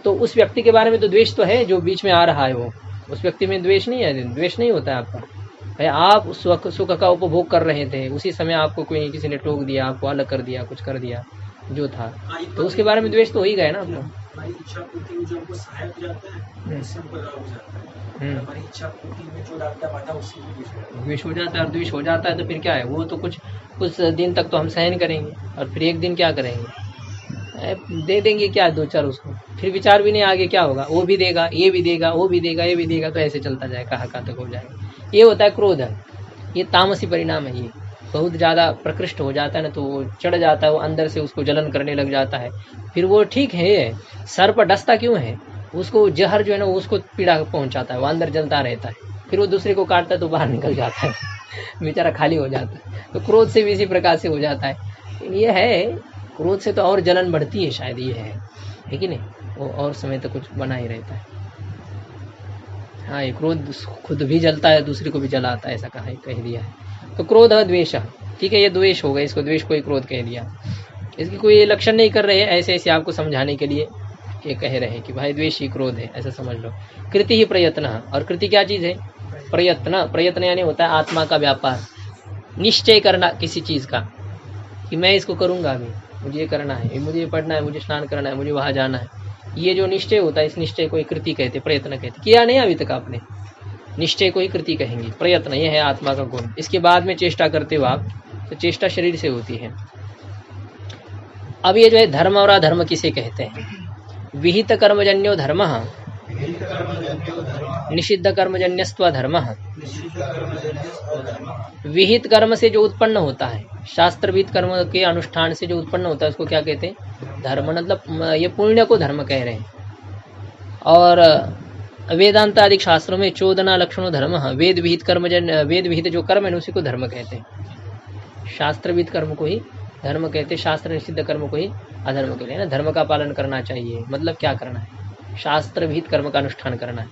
तो उस व्यक्ति के बारे में तो द्वेष तो है जो बीच में आ रहा है, वो उस व्यक्ति में द्वेष नहीं है। द्वेष नहीं होता है आपका भाई, आप सुख का उपभोग कर रहे थे, उसी समय आपको कोई किसी ने टोक दिया, आपको अलग कर दिया, कुछ कर दिया जो था, तो उसके बारे में द्वेष तो हो ही गया ना आपको। द्वेष हो जाता है, और द्वेष हो जाता है तो फिर क्या है, वो तो कुछ दिन तक तो हम सहन करेंगे और फिर एक दिन क्या करेंगे, दे देंगे क्या दो चार उसको, फिर विचार भी नहीं आगे क्या होगा, वो भी देगा, ये भी देगा, वो भी देगा, ये भी देगा, तो ऐसे चलता जाएगा, कहाँ तक हो जाएगा। ये होता है क्रोध है, ये तामसी परिणाम है। ये बहुत ज़्यादा प्रकृष्ट हो जाता है ना तो वो चढ़ जाता है, वो अंदर से उसको जलन करने लग जाता है। फिर वो ठीक है, सर पर डसता क्यों है, उसको जहर जो है ना उसको पीड़ा पहुंचाता है, वो अंदर जलता रहता है, फिर वो दूसरे को काटता है तो बाहर निकल जाता है, बेचारा खाली हो जाता है। तो क्रोध से भी इसी प्रकार से हो जाता है। ये है, क्रोध से तो और जलन बढ़ती है शायद, ये है कि नहीं, वो और समय तक कुछ बना ही रहता है। हाँ, ये क्रोध खुद भी जलता है, दूसरे को भी जलाता है, ऐसा कह दिया है। तो क्रोध है द्वेष, ठीक है, ये द्वेष हो गया, इसको द्वेष को ही क्रोध कह दिया। इसकी कोई लक्षण नहीं कर रहे हैं, ऐसे ऐसे आपको समझाने के लिए ये कह रहे हैं कि भाई द्वेष ही क्रोध है, ऐसा समझ लो। कृति ही प्रयत्न, और कृति क्या चीज़ है? प्रयत्न। प्रयत्न यानी होता है आत्मा का व्यापार, निश्चय करना किसी चीज़ का कि मैं इसको करूँगा, अभी मुझे ये करना है, मुझे ये पढ़ना है, मुझे स्नान करना है, मुझे वहाँ जाना है, ये जो निश्चय होता है इस निश्चय को ही कृति कहते, प्रयत्न कहते। किया नहीं अभी तक आपने, निश्चय को ही कृति कहेंगे। प्रयत्न ये है आत्मा का गुण। इसके बाद में चेष्टा करते हो आप, तो चेष्टा शरीर से होती है। अब ये जो है धर्म और अधर्म किसे कहते हैं? विहित कर्मजन्यो धर्म, निषिद्ध कर्मजन्यस्त्व धर्म। विहित कर्म से जो उत्पन्न होता है, शास्त्रविहित कर्म के अनुष्ठान से जो उत्पन्न होता है उसको क्या कहते हैं? धर्म। मतलब ये पुण्य को धर्म कह रहे हैं। और वेदांत आदि शास्त्रों में 14 लक्षणों धर्म, वेद विहित कर्मजन्य, वेद विहित जो कर्म है उसी को धर्म कहते हैं। शास्त्र विहित कर्म को ही धर्म कहते हैं, शास्त्र निषिद्ध कर्म को ही अधर्म कहते हैं ना। धर्म का पालन करना चाहिए, मतलब क्या करना है? शास्त्र विहित कर्म का अनुष्ठान करना है।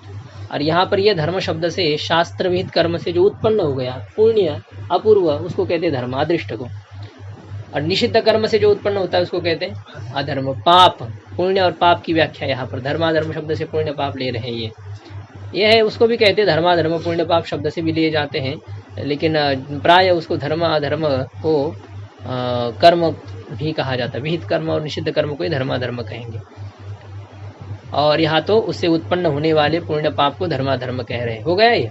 और यहाँ पर यह धर्म शब्द से शास्त्र विहित कर्म से जो उत्पन्न हो गया पुण्य अपूर्व, उसको कहते हैं धर्म, अदृष्ट को। और निषिद्ध कर्म से जो उत्पन्न होता है उसको कहते हैं अधर्म, पाप। पुण्य और पाप की व्याख्या यहाँ पर धर्माधर्म शब्द से पुण्य पाप ले रहे हैं। ये है, उसको भी कहते हैं धर्माधर्म, पुण्य पाप शब्द से भी लिए जाते हैं, लेकिन प्राय उसको धर्म अधर्म को कर्म भी कहा जाता है। विहित कर्म और निषिद्ध कर्म को ही धर्माधर्म कहेंगे। और यहाँ तो उससे उत्पन्न होने वाले पुण्य पाप को धर्माधर्म कह रहे हैं। हो गया ये।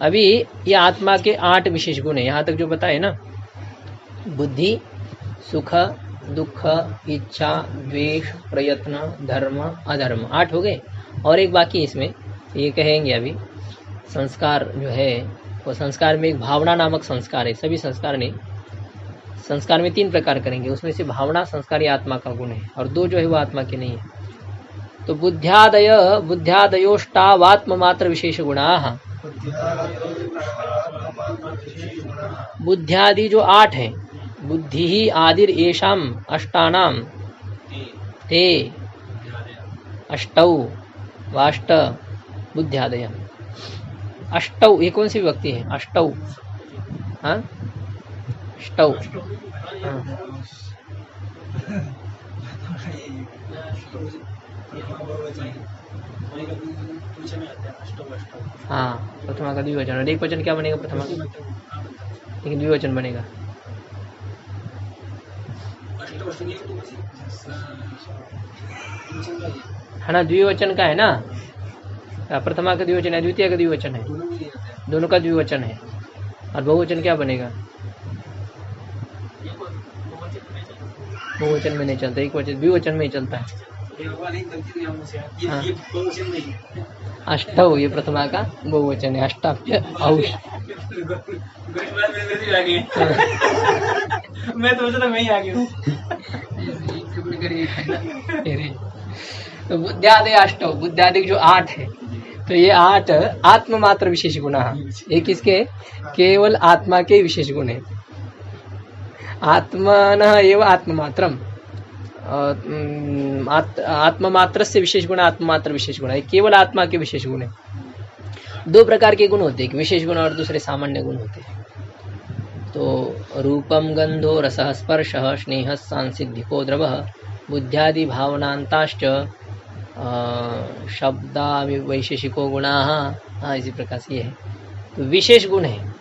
अभी ये आत्मा के 8 विशेष गुण है, यहाँ तक जो बताए ना, बुद्धि, सुख, दुख, इच्छा, द्वेष, प्रयत्न, धर्म, अधर्म, 8 हो गए। और एक बाकी इसमें ये कहेंगे अभी, संस्कार जो है वो संस्कार में एक भावना नामक संस्कार है। सभी संस्कार नहीं, संस्कार में 3 प्रकार करेंगे, उसमें से भावना संस्कार ये आत्मा का गुण है, और 2 जो है वो आत्मा के नहीं है। तो बुद्ध्यादयोष्टावात्म मात्र विशेष गुणाः, बुद्ध्यादि जो 8 हैं, बुद्धि ही आदिर येषाम अष्टानाम ते अष्टौ वाष्ट बुद्ध्यादय। अष्टौ ये कौन सी विभक्ति है? अष्टौ, हाँ अष्टौ, हाँ हाँ प्रथमा का द्विवचन और एक वचन क्या बनेगा? प्रथमा का, लेकिन द्विवचन बनेगा। है ना, द्विवचन का है ना, प्रथमा का द्विवचन है, द्वितीय का द्विवचन है, दोनों का द्विवचन है। और बहुवचन क्या बनेगा? बहुवचन में नहीं चलता, एक वचन द्विवचन में ही चलता है। हाँ। अष्टौ ये प्रथमा का बहुवचन है, अष्टाभ्य औष। मैं तो सोचा था मैं ही आ गया। तो बुद्ध्यादि अष्टौ, बुद्ध्यादि जो 8 है, तो ये 8 आत्म मात्र विशेष गुण है। ये किसके? केवल आत्मा के विशेष गुण है। आत्मनः एव आत्ममात्रम, आत्ममात्र से विशेष गुण आत्ममात्र विशेष गुण है, केवल आत्मा के विशेष गुण है। 2 प्रकार के गुण होते हैं, एक विशेष गुण और दूसरे सामान्य गुण होते हैं। तो रूपम गंधो रसः स्पर्शः स्नेहः सांसिद्धिको द्रवः बुद्ध्यादि भावनांताश्च शब्दामि वैशेषिको गुणाः। हाँ, इसी प्रकार से ये है। तो विशेष गुण है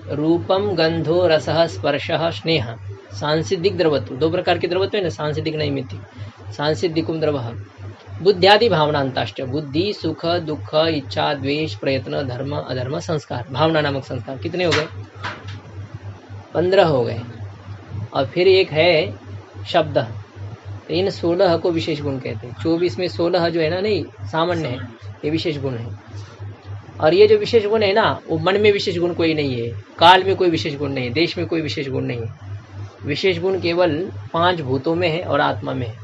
रूपम गंधो रसः स्पर्शः स्नेह सांसिद्धिक द्रवत्व। 2 प्रकार के द्रवत्व है ना, सांसिद्धिक नैमित्तिक। सांसिद्धिकुम द्रवः बुद्ध्यादि भावनांताश्च, बुद्धि सुख दुख इच्छा द्वेष प्रयत्न धर्म अधर्म संस्कार, भावना नामक संस्कार। कितने हो गए? 15 हो गए। और फिर एक है शब्द। तो इन 16 को विशेष गुण कहते हैं। 24 में 16 जो है ना, नहीं सामान्य है, ये विशेष गुण है। और ये जो विशेष गुण है ना, वो मन में विशेष गुण कोई नहीं है, काल में कोई विशेष गुण नहीं है, देश में कोई विशेष गुण नहीं है। विशेष गुण केवल 5 भूतों में है और आत्मा में है।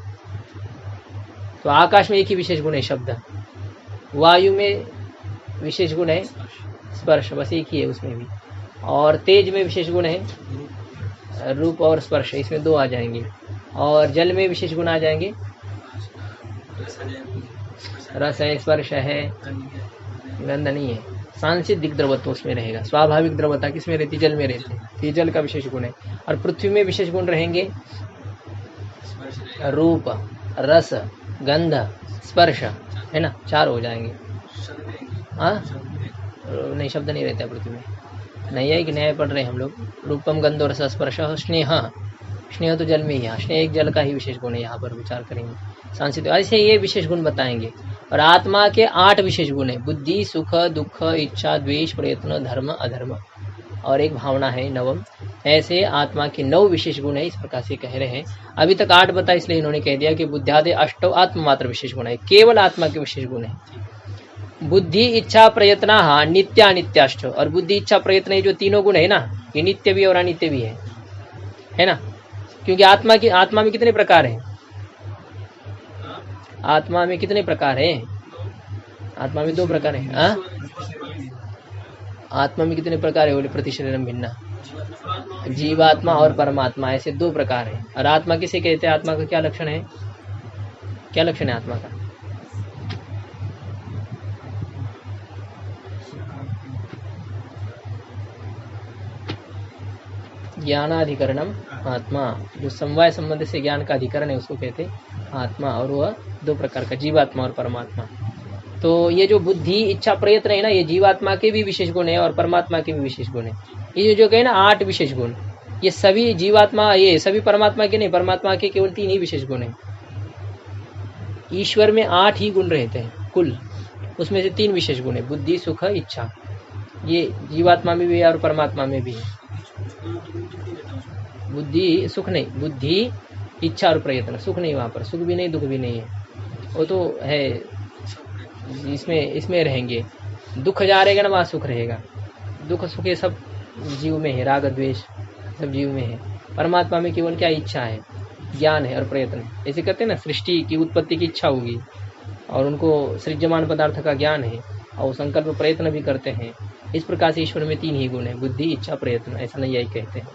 तो आकाश में एक ही विशेष गुण है शब्द, वायु में विशेष गुण है स्पर्श, बस एक ही है उसमें भी। और तेज में विशेष गुण है रूप और स्पर्श, इसमें 2 आ जाएंगे। और जल में विशेष गुण आ जाएंगे, रस है, स्पर्श है, गंध नहीं है। सांसिद्धिक द्रवत्व उसमें रहेगा। स्वाभाविक द्रवता किसमें रहती? जल में रहती है, ये जल का विशेष गुण है। और पृथ्वी में विशेष गुण रहेंगे रूप, रस, गंध, स्पर्श, है ना, 4 हो जाएंगे। हाँ नहीं, शब्द नहीं रहता पृथ्वी में। नैयायिक न्याय पढ़ रहे हैं हम लोग। रूपम गंधो रस स्पर्श स्नेह, स्नेह तो जल में ही है, स्नेह एक जल का ही विशेष गुण है, यहाँ पर विचार करेंगे। सांसिद्धिक, ऐसे ये विशेष गुण बताएंगे। और आत्मा के 8 विशेष गुण है, बुद्धि सुख दुख इच्छा द्वेष प्रयत्न धर्म अधर्म, और एक भावना है 9। ऐसे आत्मा के 9 विशेष गुण है, इस प्रकार से कह रहे हैं। अभी तक 8 बता, इसलिए इन्होंने कह दिया कि बुद्ध्यादि अष्टौ आत्ममात्र विशेष गुण है, केवल आत्मा के विशेष गुण है। बुद्धि इच्छा प्रयत्न नित्यानित्याष्ट, और बुद्धि इच्छा प्रयत्न, ये जो 3 गुण है ना, ये नित्य भी और अनित्य भी है ना। क्योंकि आत्मा में कितने प्रकार हैं? आत्मा में कितने प्रकार हैं? आत्मा में 2 प्रकार हैं। आत्मा में कितने प्रकार है? बोले प्रतिशरीरम भिन्ना, जीवात्मा और परमात्मा, ऐसे 2 प्रकार हैं। और आत्मा किसे कहते हैं? आत्मा का क्या लक्षण है? क्या लक्षण है आत्मा का? ज्ञानाधिकरणम आत्मा, जो समवाय संबंध से ज्ञान का अधिकरण है उसको कहते हैं आत्मा। और वह 2 प्रकार का, जीवात्मा और परमात्मा। तो ये जो बुद्धि इच्छा प्रयत्न है ना, ये जीवात्मा के भी विशेष गुण है और परमात्मा के भी विशेष गुण है। ये जो कहे ना 8 विशेष गुण, ये सभी जीवात्मा, ये सभी परमात्मा के नहीं, परमात्मा के केवल 3 ही विशेष गुण है। ईश्वर में 8 ही गुण रहते हैं कुल, उसमें से 3 विशेष गुण है, बुद्धि सुख इच्छा। ये जीवात्मा में भी है और परमात्मा में भी है। बुद्धि सुख नहीं, बुद्धि इच्छा और प्रयत्न, सुख नहीं, वहाँ पर सुख भी नहीं दुख भी नहीं है, वो तो है इसमें रहेंगे। दुख जा रहेगा ना, वहाँ सुख रहेगा। दुख सुख ये सब जीव में है, राग द्वेष सब जीव में है। परमात्मा में केवल क्या? इच्छा है। ज्ञान है और प्रयत्न है। ऐसे कहते हैं ना, सृष्टि की उत्पत्ति की इच्छा होगी और उनको सृज्यमान पदार्थ का ज्ञान है और वो संकल्प प्रयत्न भी करते हैं। इस प्रकार से ईश्वर में 3 ही गुण है, बुद्धि, इच्छा, प्रयत्न, ऐसा नहीं यही कहते हैं।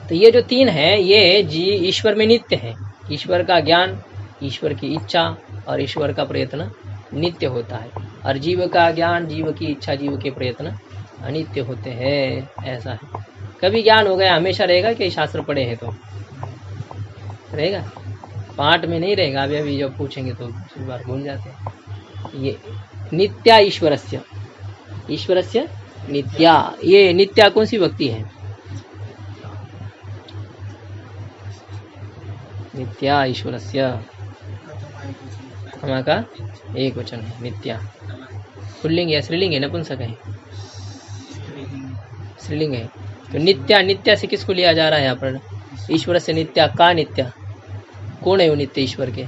तो ये जो 3 है ये ईश्वर में नित्य है। ईश्वर का ज्ञान, ईश्वर की इच्छा और ईश्वर का प्रयत्न नित्य होता है, और जीव का ज्ञान, जीव की इच्छा, जीव के प्रयत्न अनित्य होते हैं। ऐसा है। कभी ज्ञान हो गया हमेशा रहेगा कि शास्त्र पढ़े हैं तो रहेगा, पाठ में नहीं रहेगा। अभी जब पूछेंगे तो एक बार भूल जाते हैं। ये नित्या ईश्वरस्य, ईश्वरस्य नित्या, ये नित्या कौन सी भक्ति है? नित्या ईश्वरस्य, प्रथमा का एक वचन है नित्या। पुल्लिंग है, स्त्रीलिंग है, नपुंसक है? स्त्रीलिंग है। तो नित्या, नित्या से किसको लिया जा रहा है यहाँ पर? ईश्वर से नित्या का नित्या, कौन है वो नित्य ईश्वर के?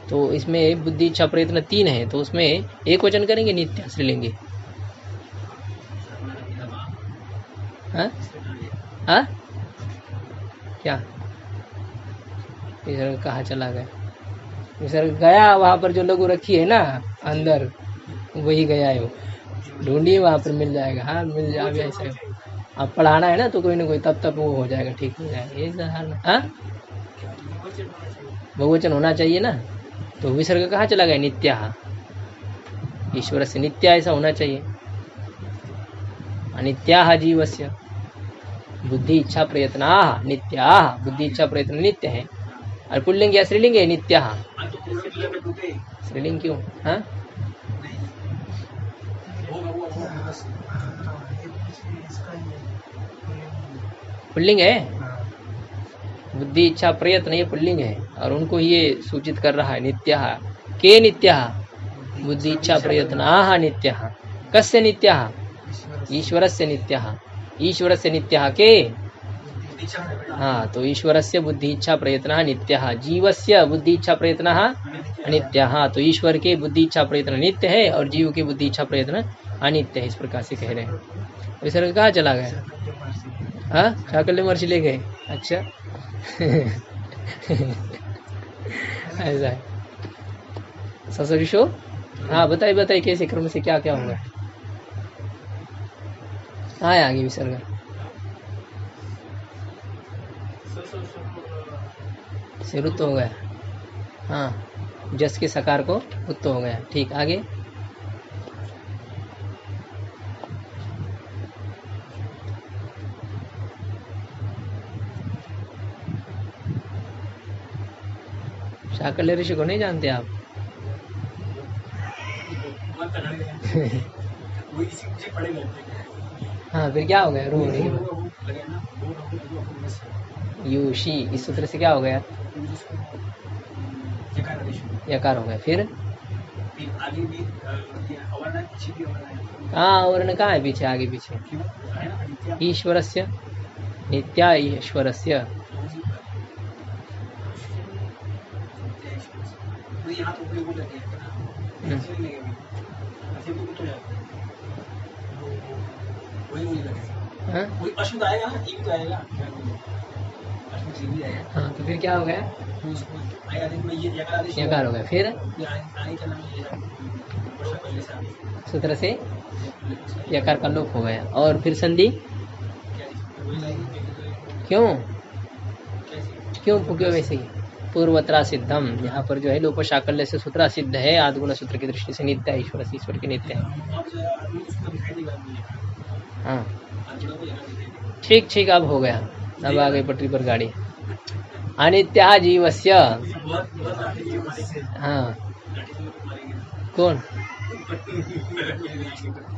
तो इसमें बुद्धि, इच्छा, प्रयत्न 3 है, तो उसमें एक वचन करेंगे नित्या स्त्रीलिंगी। हाँ क्या विसर्ग कहाँ चला गया? विसर्ग गया वहां पर जो लघु रखी है ना अंदर, वही गया है वो, ढूंढिए वहां पर मिल जाएगा। हाँ मिल जाएगा। ऐसे अब पढ़ाना है ना तो कोई ना कोई तब वो हो जाएगा, ठीक हो जाएगा। ये हाँ बहुवचन होना चाहिए ना, तो विसर्ग कहाँ चला गया? नित्या, ईश्वर से नित्या ऐसा होना चाहिए। अनित्या जीवस्य बुद्धि, इच्छा, प्रयत्न नित्या, बुद्धि, इच्छा, प्रयत्न नित्य है। और पुल्लिंग या स्त्रीलिंग है? नित्या। स्त्रीलिंग क्यों? हाँ पुल्लिंग है, बुद्धि, इच्छा, प्रयत्न ये पुल्लिंग है, और उनको ये सूचित कर रहा है नित्या के नित्या, बुद्धि, इच्छा, प्रयत्न नित्या। कस्य नित्या? ईश्वरस्य नित्या, ईश्वरस्य नित्या के। हाँ तो ईश्वरस्य बुद्धि, इच्छा, प्रयत्न नित्या, जीवस्य बुद्धि, इच्छा, प्रयत्न अनित्या। हाँ तो ईश्वर के बुद्धि, इच्छा, प्रयत्न नित्य है और जीव के बुद्धि, इच्छा, प्रयत्न अनित्य है। इस प्रकार से कह रहे हैं। विसर्ग कहाँ चला गया? हाँ शाकल्य महर्षि ले गए। अच्छा ऐसा है। ससुरिशो हाँ बताइए बताइए कैसे क्रम से क्या क्या होगा? हाँ आगे विसर्ग से रुत्त हो गया। हाँ जस के सकार को उत्त हो गया। ठीक आगे शाकल्य ऋषि को नहीं जानते आप? हाँ फिर क्या हो गया? रू यूशी, इस सूत्र से क्या हो गया? यकार हो गया। फिर हाँ वर्ण कहाँ है पीछे? आगे पीछे ईश्वरस्य नित्या, ईश्वरस्य हाँ तो फिर क्या हो गया? यकार हो गया। फिर सूत्र से यकार का लोप हो गया। और फिर संधि क्यों क्यों क्यों वैसे ही पूर्वत्रा सिद्धम, यहाँ पर जो है लोप शाकल्य से सूत्र सिद्ध है, आदिगुण सूत्र की दृष्टि से नित्य है, ईश्वर से ईश्वर के नित्य है। हाँ ठीक ठीक अब हो गया, अब आ गई पटरी पर गाड़ी। अनित्या जीवस्य हाँ कौन?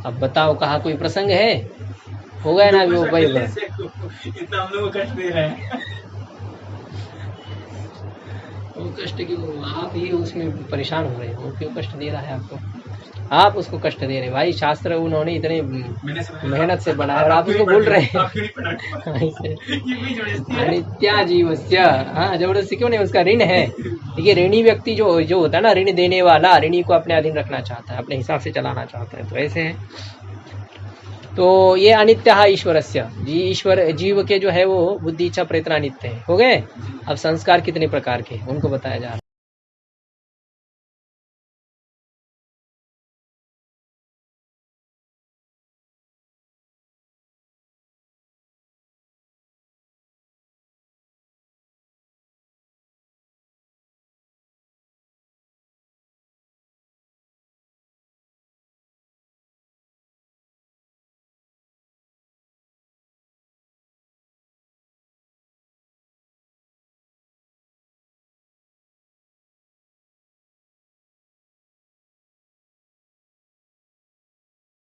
अब बताओ कहा कोई प्रसंग है? हो गया ना वो भाई इतना हम लोग कष्ट दे रहे हैं। वो कष्ट क्यों? आप ही उसमें परेशान हो रहे हैं। वो क्यों कष्ट दे रहा है आपको? आप उसको कष्ट दे रहे हैं भाई। शास्त्र उन्होंने इतने मेहनत से बनाया और आप उसको भूल रहे हैं। अनित्या जीवस्य हाँ जबरदस्ती क्यों नहीं? उसका ऋण है। देखिए ऋणी व्यक्ति जो होता है ना, ऋण देने वाला ऋणी को अपने अधीन रखना चाहता है, अपने हिसाब से चलाना चाहता है, तो ऐसे है। तो ये अनित्य ईश्वरस्य, ईश्वर जीव के जो है वो बुद्धि इच्छा प्रयत्न अनित्य है। हो गए। अब संस्कार कितने प्रकार के उनको बताया जा रहा है।